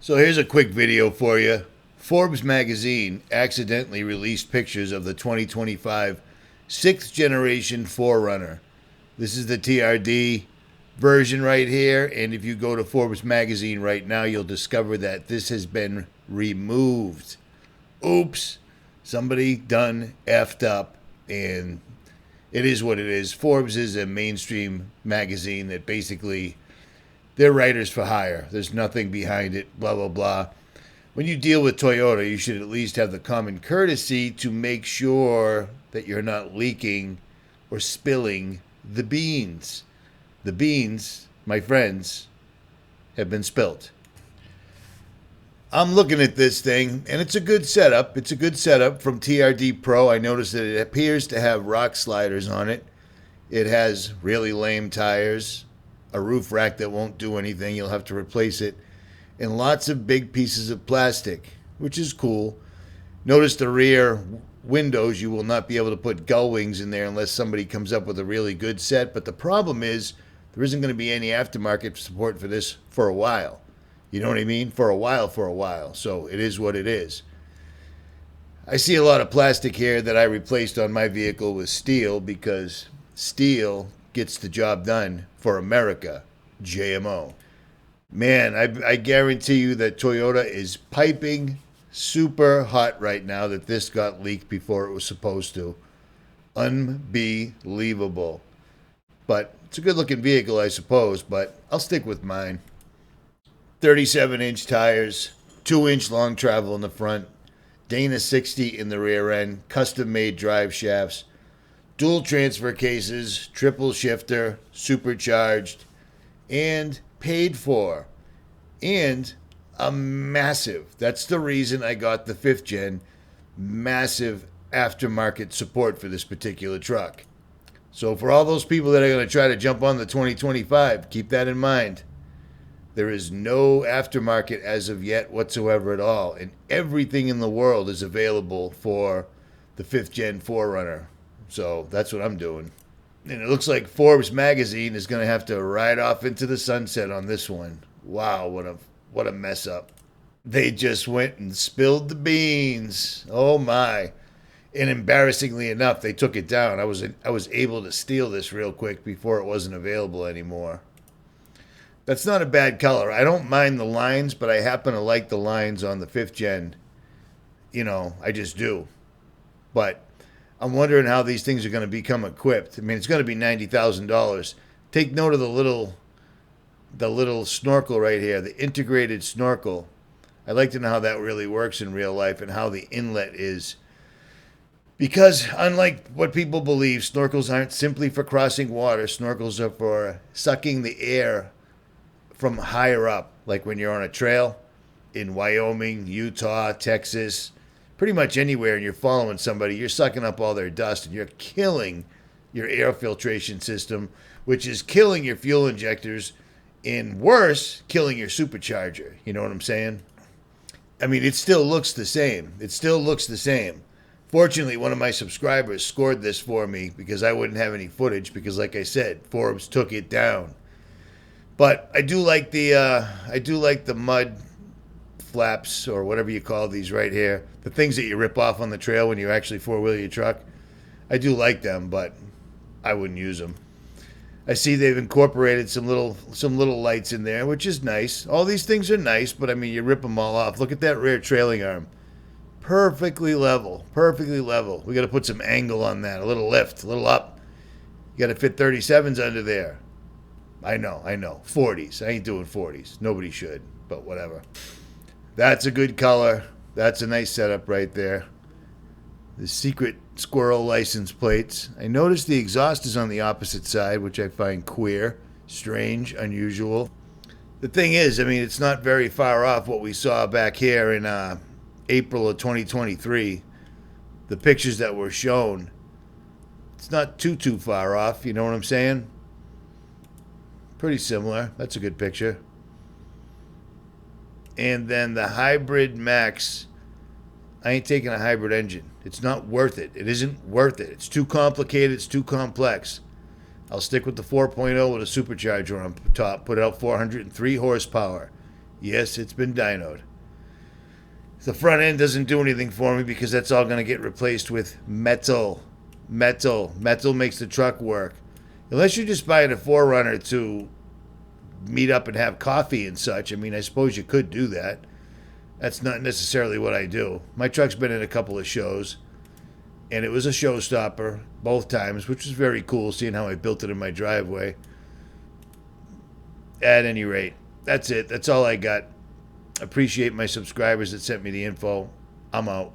So here's a quick video for you. Forbes magazine accidentally released pictures of the 2025 6th generation 4Runner. This is the TRD version right here, and if you go to Forbes magazine right now, you'll discover that this has been removed. Oops, somebody done effed up, and it is what it is. Forbes is a mainstream magazine that basically they're writers for hire. There's nothing behind it, blah, blah, blah. When you deal with Toyota, you should at least have the common courtesy to make sure that you're not leaking or spilling the beans. The beans, my friends, have been spilt. I'm looking at this thing, and it's a good setup. It's a good setup from TRD Pro. I noticed that it appears to have rock sliders on it. It has really lame tires, a roof rack that won't do anything. You'll have to replace it. And lots of big pieces of plastic, which is cool. Notice the rear windows. You will not be able to put gull wings in there unless somebody comes up with a really good set. But the problem is there isn't going to be any aftermarket support for this for a while. You know what I mean? For a while. So it is what it is. I see a lot of plastic here that I replaced on my vehicle with steel because steel gets the job done for America. JMO. Man, I guarantee you that Toyota is piping super hot right now that this got leaked before it was supposed to. Unbelievable. But it's a good looking vehicle, I suppose, but I'll stick with mine. 37-inch tires, 2-inch long travel in the front, Dana 60 in the rear end, custom-made drive shafts, dual transfer cases, triple shifter, supercharged, and paid for. And a massive, that's the reason I got the 5th gen, massive aftermarket support for this particular truck. So for all those people that are going to try to jump on the 2025, keep that in mind. There is no aftermarket as of yet whatsoever at all, and everything in the world is available for the 5th gen 4Runner. So that's what I'm doing. And it looks like Forbes magazine is going to have to ride off into the sunset on this one. Wow, what a mess up. They just went and spilled the beans. Oh my. And embarrassingly enough, they took it down. I was able to steal this real quick before it wasn't available anymore. That's not a bad color. I don't mind the lines, but I happen to like the lines on the 5th gen. You know, I just do. But I'm wondering how these things are going to become equipped. I mean, it's going to be $90,000. Take note of the little snorkel right here, the integrated snorkel. I'd like to know how that really works in real life and how the inlet is. Because unlike what people believe, snorkels aren't simply for crossing water. Snorkels are for sucking the air from higher up, like when you're on a trail in Wyoming, Utah, Texas, pretty much anywhere, and you're following somebody, you're sucking up all their dust, and you're killing your air filtration system, which is killing your fuel injectors, and worse, killing your supercharger. You know what I'm saying? I mean, it still looks the same. Fortunately, one of my subscribers scored this for me because I wouldn't have any footage because, like I said, Forbes took it down. But I do like the mud flaps or whatever you call these right here. The things that you rip off on the trail when you actually four-wheel your truck. I do like them, but I wouldn't use them. I see they've incorporated some little lights in there, which is nice. All these things are nice, but I mean, you rip them all off. Look at that rear trailing arm. Perfectly level. We got to put some angle on that, a little lift, a little up. You got to fit 37s under there. I know. 40s. I ain't doing 40s. Nobody should, but whatever. That's a good color. That's a nice setup right there. The secret squirrel license plates. I noticed the exhaust is on the opposite side, which I find queer, strange, unusual. The thing is, I mean, it's not very far off what we saw back here in April of 2023. The pictures that were shown, it's not too far off. You know what I'm saying? Pretty similar. That's a good picture. And then the Hybrid Max. I ain't taking a hybrid engine. It's not worth it. It isn't worth it. It's too complicated. It's too complex. I'll stick with the 4.0 with a supercharger on top. Put out 403 horsepower. Yes, it's been dynoed. The front end doesn't do anything for me because that's all going to get replaced with metal. Metal makes the truck work. Unless you're just buying a 4Runner to meet up and have coffee and such. I mean, I suppose you could do that. That's not necessarily what I do. My truck's been in a couple of shows, and it was a showstopper both times, which was very cool seeing how I built it in my driveway. At any rate, that's it. That's all I got. Appreciate my subscribers that sent me the info. I'm out.